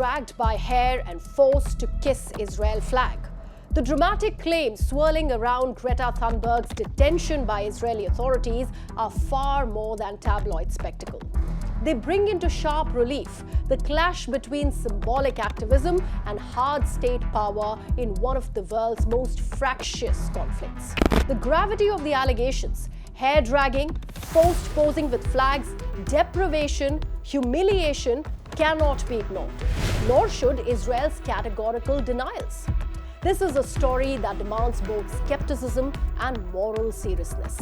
dragged by hair and forced to kiss Israel flag. The dramatic claims swirling around Greta Thunberg's detention by Israeli authorities are far more than tabloid spectacle. They bring into sharp relief the clash between symbolic activism and hard state power in one of the world's most fractious conflicts. The gravity of the allegations, hair dragging, forced posing with flags, deprivation, humiliation cannot be ignored, nor should Israel's categorical denials. This is a story that demands both skepticism and moral seriousness.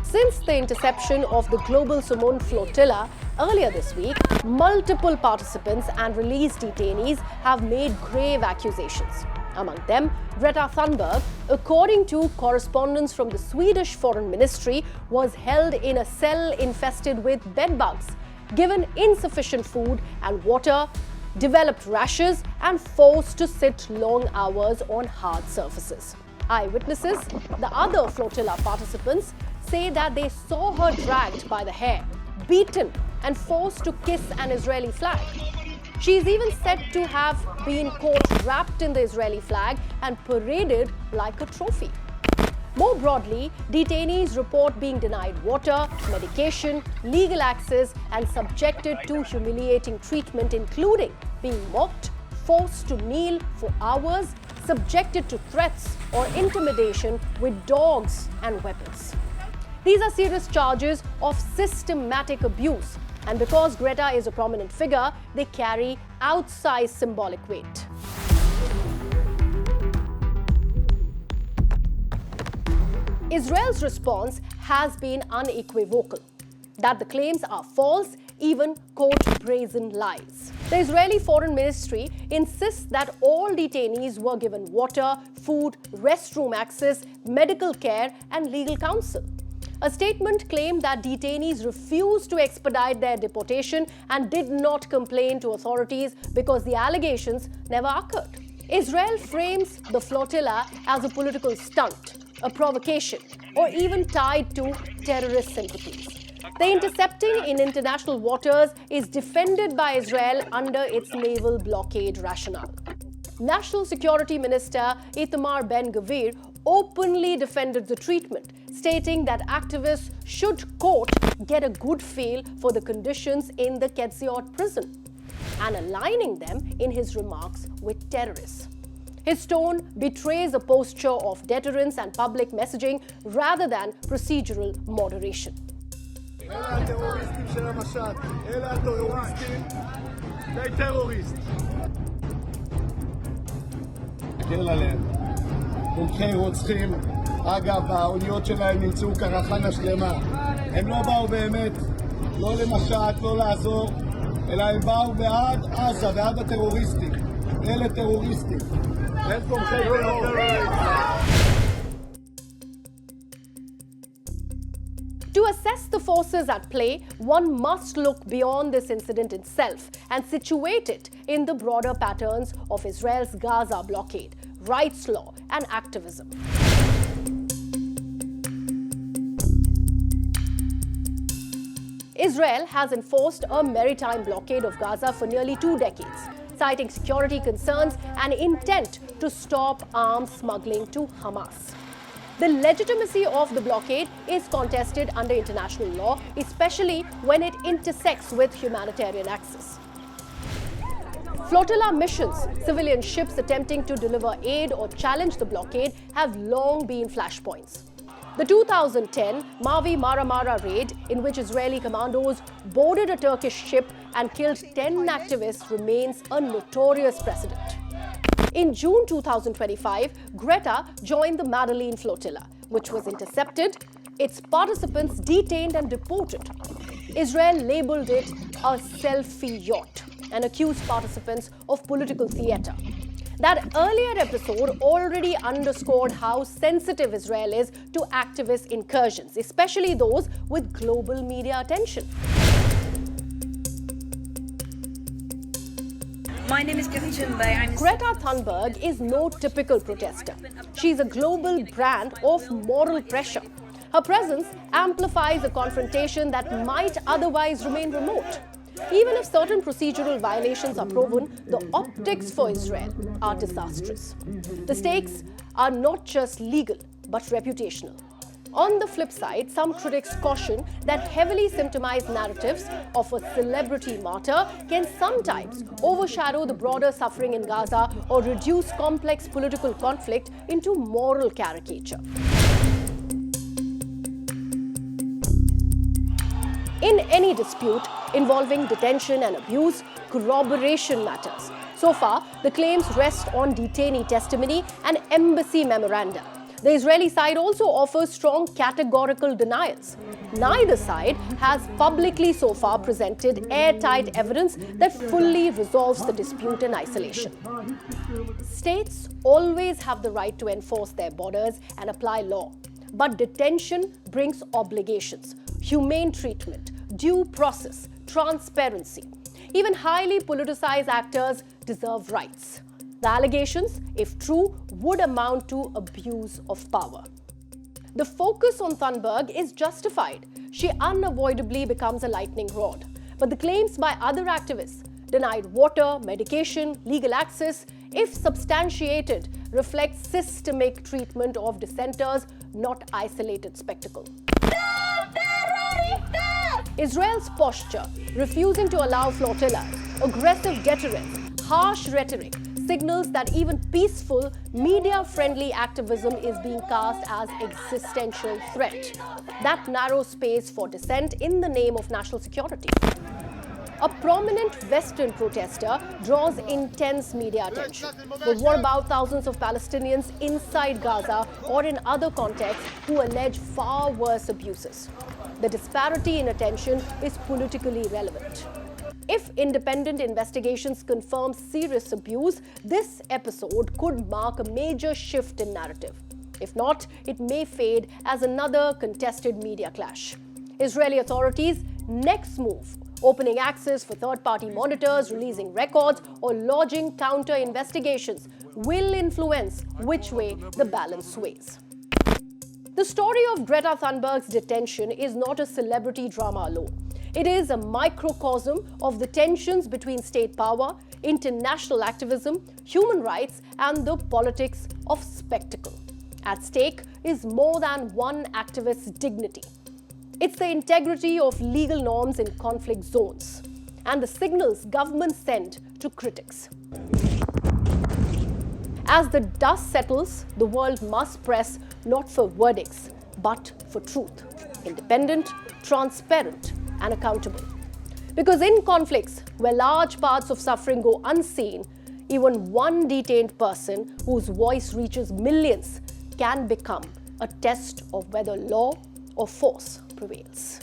Since the interception of the global Sumun flotilla earlier this week, multiple participants and released detainees have made grave accusations. Among them, Greta Thunberg, according to correspondence from the Swedish Foreign Ministry, was held in a cell infested with bedbugs, given insufficient food and water, developed rashes, and forced to sit long hours on hard surfaces. Eyewitnesses, the other flotilla participants, say that they saw her dragged by the hair, beaten, and forced to kiss an Israeli flag. She is even said to have been caught wrapped in the Israeli flag and paraded like a trophy. More broadly, detainees report being denied water, medication, legal access, and subjected to humiliating treatment, including being mocked, forced to kneel for hours, subjected to threats or intimidation with dogs and weapons. These are serious charges of systematic abuse, and because Greta is a prominent figure, they carry outsized symbolic weight. Israel's response has been unequivocal, that the claims are false, even quote brazen lies. The Israeli Foreign Ministry insists that all detainees were given water, food, restroom access, medical care, and legal counsel. A statement claimed that detainees refused to expedite their deportation and did not complain to authorities because the allegations never occurred. Israel frames the flotilla as a political stunt, a provocation, or even tied to terrorist sympathies. The intercepting in international waters is defended by Israel under its naval blockade rationale. National Security Minister Itamar Ben-Gvir openly defended the treatment, stating that activists should, quote, get a good feel for the conditions in the Ketziot prison, and aligning them in his remarks with terrorists. His tone betrays a posture of deterrence and public messaging rather than procedural moderation. אלה הטרוריסטים של המשט, אלה הטרוריסטים, די טרוריסט. תקל עליהם, מומחי רוצחים, אגב, האוניות שלהם נמצאו קרחנה שלמה. הם לא באו באמת, לא למשט, לא לעזור, אלא הם באו בעד עזה, בעד הטרוריסטים. אלה טרוריסטים. הם תומכי טרור. To assess the forces at play, one must look beyond this incident itself and situate it in the broader patterns of Israel's Gaza blockade, rights law, and activism. Israel has enforced a maritime blockade of Gaza for nearly 2 decades, citing security concerns and intent to stop arms smuggling to Hamas. The legitimacy of the blockade is contested under international law, especially when it intersects with humanitarian access. Flotilla missions, civilian ships attempting to deliver aid or challenge the blockade, have long been flashpoints. The 2010 Mavi Mara Mara raid, in which Israeli commandos boarded a Turkish ship and killed 10 activists, remains a notorious precedent. In June 2025, Greta joined the Madeleine flotilla, which was intercepted, its participants detained and deported. Israel labeled it a selfie yacht and accused participants of political theater. That earlier episode already underscored how sensitive Israel is to activist incursions, especially those with global media attention. My name is Greta Thunberg. Greta Thunberg is no typical protester. She's a global brand of moral pressure. Her presence amplifies a confrontation that might otherwise remain remote. Even if certain procedural violations are proven, the optics for Israel are disastrous. The stakes are not just legal, but reputational. On the flip side, some critics caution that heavily symptomized narratives of a celebrity martyr can sometimes overshadow the broader suffering in Gaza or reduce complex political conflict into moral caricature. In any dispute involving detention and abuse, corroboration matters. So far, the claims rest on detainee testimony and embassy memoranda. The Israeli side also offers strong categorical denials. Neither side has publicly so far presented airtight evidence that fully resolves the dispute in isolation. States always have the right to enforce their borders and apply law. But detention brings obligations, humane treatment, due process, transparency. Even highly politicized actors deserve rights. The allegations, if true, would amount to abuse of power. The focus on Thunberg is justified. She unavoidably becomes a lightning rod. But the claims by other activists, denied water, medication, legal access, if substantiated, reflect systemic treatment of dissenters, not isolated spectacle. Israel's posture, refusing to allow flotillas, aggressive deterrence, harsh rhetoric, signals that even peaceful, media-friendly activism is being cast as existential threat. That narrows space for dissent in the name of national security. A prominent Western protester draws intense media attention. But what about thousands of Palestinians inside Gaza or in other contexts who allege far worse abuses? The disparity in attention is politically relevant. If independent investigations confirm serious abuse, this episode could mark a major shift in narrative. If not, it may fade as another contested media clash. Israeli authorities' next move, opening access for third-party monitors, releasing records, or lodging counter-investigations, will influence which way the balance sways. The story of Greta Thunberg's detention is not a celebrity drama alone. It is a microcosm of the tensions between state power, international activism, human rights, and the politics of spectacle. At stake is more than one activist's dignity. It's the integrity of legal norms in conflict zones and the signals governments send to critics. As the dust settles, the world must press not for verdicts, but for truth. Independent, transparent, and accountable. Because in conflicts where large parts of suffering go unseen, even one detained person whose voice reaches millions can become a test of whether law or force prevails.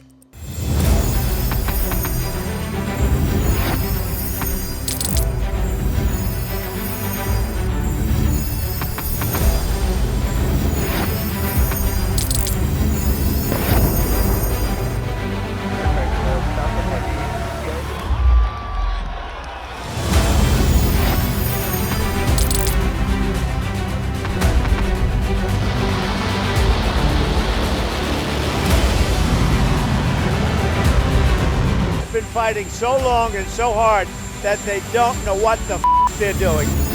Been fighting so long and so hard that they don't know what the they're doing.